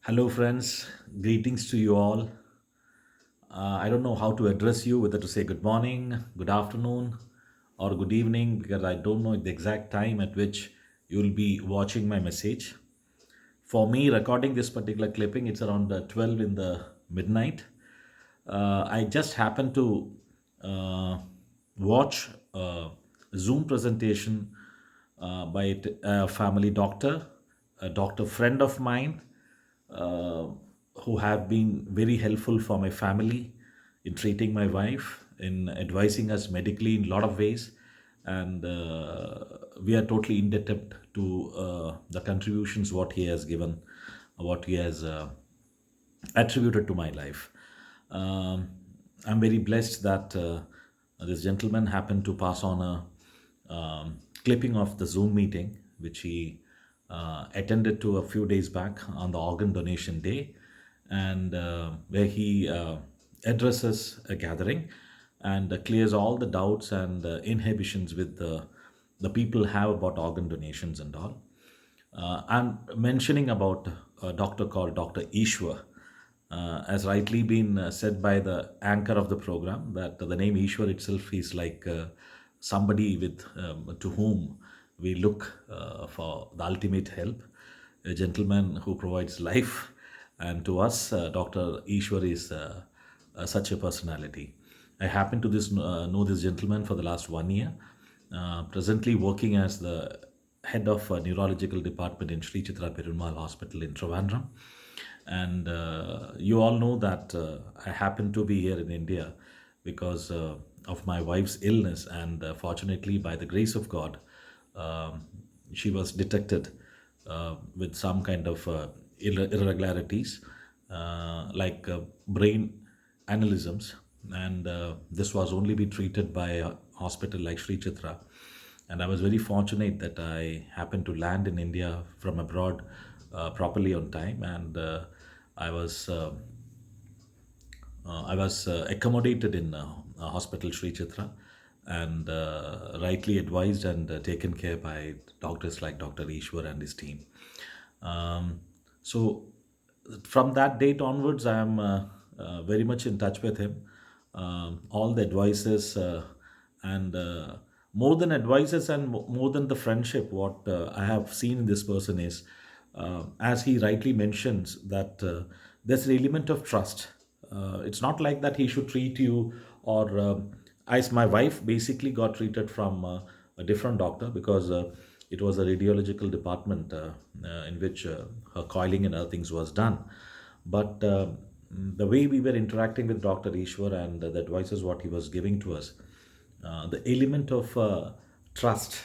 Hello, friends. Greetings to you all. I don't know how to address you, whether to say good morning, good afternoon, or good evening, because I don't know the exact time at which you will be watching my message. For me, recording this particular clipping, it's around 12 in the midnight. I just happened to uh, watch a Zoom presentation by a family doctor, a doctor friend of mine, uh, who have been very helpful for my family in treating my wife, in advising us medically in a lot of ways. And we are totally indebted to the contributions what he has given, what he has attributed to my life. Um, I'm very blessed that this gentleman happened to pass on a clipping of the Zoom meeting, which he attended to a few days back on the organ donation day, and where he addresses a gathering and clears all the doubts and inhibitions with the people have about organ donations and all. I'm mentioning about a doctor called Dr. Ishwar. As rightly been said by the anchor of the program, that the name Ishwar itself is like somebody with to whom we look for the ultimate help, a gentleman who provides life, and to us, Dr. Ishwar is such a personality. I happen to know this gentleman for the last 1 year, presently working as the head of a neurological department in Sri Chitra Perumal Hospital in Trivandrum. And you all know that I happen to be here in India because of my wife's illness. And fortunately, by the grace of God, um, she was detected with some kind of irregularities, like brain aneurysms. And this was only be treated by a hospital like Sri Chitra. And I was very fortunate that I happened to land in India from abroad properly on time, and I was accommodated in hospital Sri Chitra, and rightly advised and taken care by doctors like Dr. Ishwar and his team. So from that date onwards, I am very much in touch with him. All the advices and more than advices and more than the friendship, what I have seen in this person is, as he rightly mentions, that there's an element of trust. It's not like that he should treat you, or as my wife basically got treated from a different doctor, because it was a radiological department in which her coiling and other things was done. But the way we were interacting with Dr. Ishwar and the advices what he was giving to us, the element of trust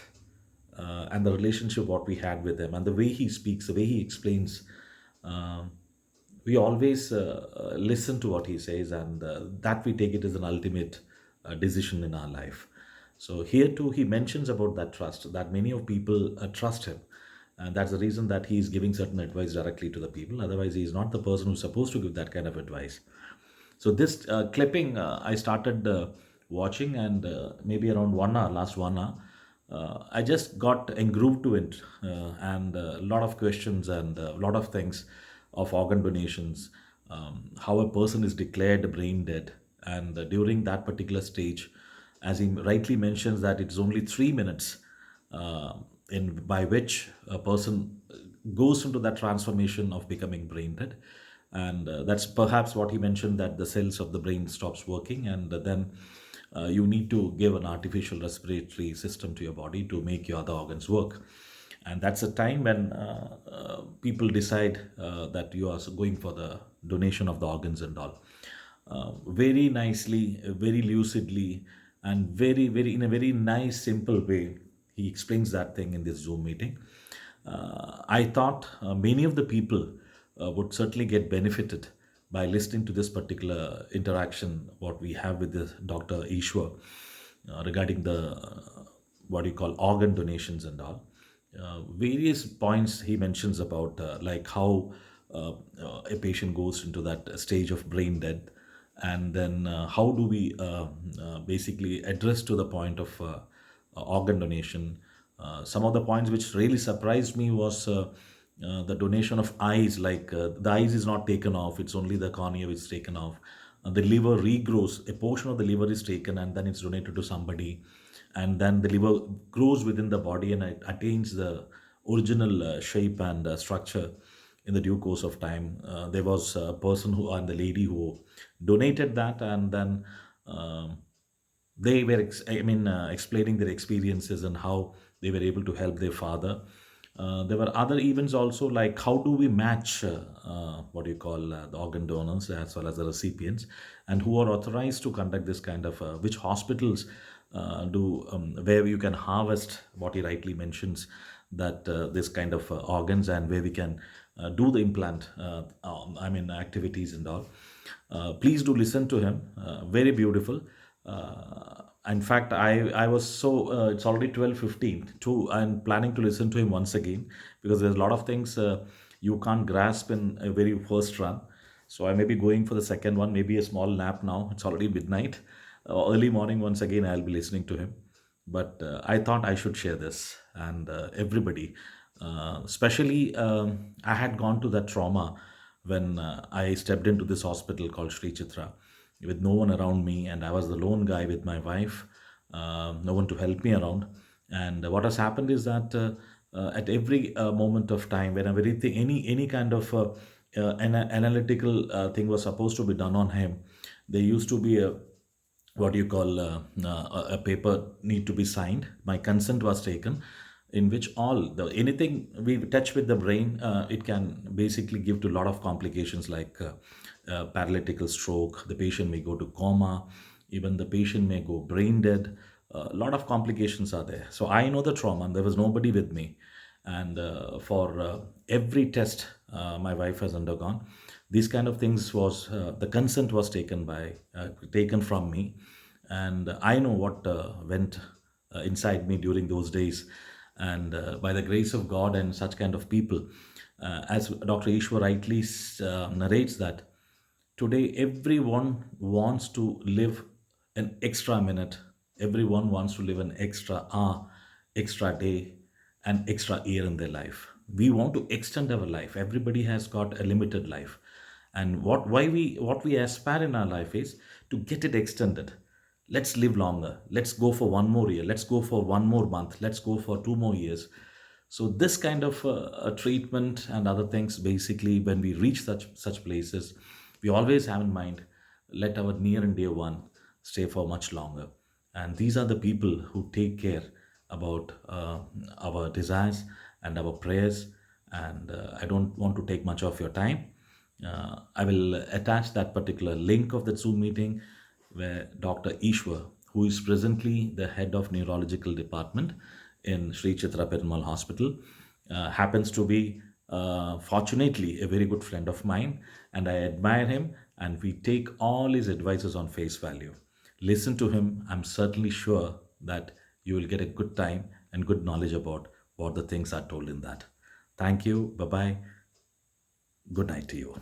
and the relationship what we had with him, and the way he speaks, the way he explains, um, we always listen to what he says, and that we take it as an ultimate decision in our life. So here too he mentions about that trust, that many of people trust him, and that's the reason that he is giving certain advice directly to the people. Otherwise, he is not the person who's supposed to give that kind of advice. So this clipping I started watching, and maybe around 1 hour, last 1 hour, I just got engrooved to it, and a lot of questions and a lot of things of organ donations, how a person is declared brain dead, and during that particular stage, as he rightly mentions, that it's only 3 minutes in by which a person goes into that transformation of becoming brain dead. And that's perhaps what he mentioned, that the cells of the brain stops working, and then you need to give an artificial respiratory system to your body to make your other organs work. And that's a time when people decide that you are going for the donation of the organs and all. Very nicely, very lucidly, and very in a very nice, simple way, he explains that thing in this Zoom meeting. I thought many of the people would certainly get benefited by listening to this particular interaction what we have with the Dr. Ishwar regarding the what you call organ donations and all. Various points he mentions about, like how a patient goes into that stage of brain death, and then how do we basically address to the point of organ donation. Some of the points which really surprised me was The donation of eyes, like the eyes is not taken off, it's only the cornea which is taken off. The liver regrows, a portion of the liver is taken and then it's donated to somebody. And then the liver grows within the body and it attains the original shape and structure in the due course of time. There was a person who, and the lady who donated that, and then um they were explaining their experiences and how they were able to help their father. There were other events also, like how do we match what do you call the organ donors as well as the recipients, and who are authorized to conduct this kind of which hospitals do where you can harvest what he rightly mentions, that this kind of organs, and where we can do the implant activities and all. Please do listen to him. Very beautiful. In fact, I was so it's already 12:15 too. I'm planning to listen to him once again, because there's a lot of things you can't grasp in a very first run. So I may be going for the second one, maybe a small nap now. It's already midnight. Early morning, once again, I'll be listening to him. But I thought I should share this, and everybody, especially I had gone to that trauma when I stepped into this hospital called Sri Chitra with no one around me, and I was the lone guy with my wife, no one to help me around. And what has happened is that at every moment of time, whenever any kind of analytical thing was supposed to be done on him, there used to be a what do you call a paper need to be signed. My consent was taken, in which all the anything we touch with the brain, it can basically give to a lot of complications, like paralytical stroke. The patient may go to coma, even the patient may go brain dead. A lot of complications are there. So I know the trauma, and there was nobody with me. And for every test my wife has undergone, these kind of things was the consent was taken from me. And I know what went inside me during those days. And by the grace of God and such kind of people, as Dr. Ishwar rightly narrates, that today everyone wants to live an extra minute, everyone wants to live an extra hour, extra day, an extra year in their life. We want to extend our life. Everybody has got a limited life. And what we aspire in our life is to get it extended. Let's live longer. Let's go for one more year. Let's go for one more month. Let's go for 2 more years. So this kind of a treatment and other things, basically, when we reach such places, we always have in mind, let our near and dear one stay for much longer. And these are the people who take care about our desires and our prayers. And I don't want to take much of your time. I will attach that particular link of the Zoom meeting where Dr. Ishwar, who is presently the head of neurological department in Sri Chitra Perumal Hospital, happens to be fortunately a very good friend of mine, and I admire him, and we take all his advices on face value. Listen to him. I'm certainly sure that you will get a good time and good knowledge about what the things are told in that. Thank you. Bye bye. Good night to you.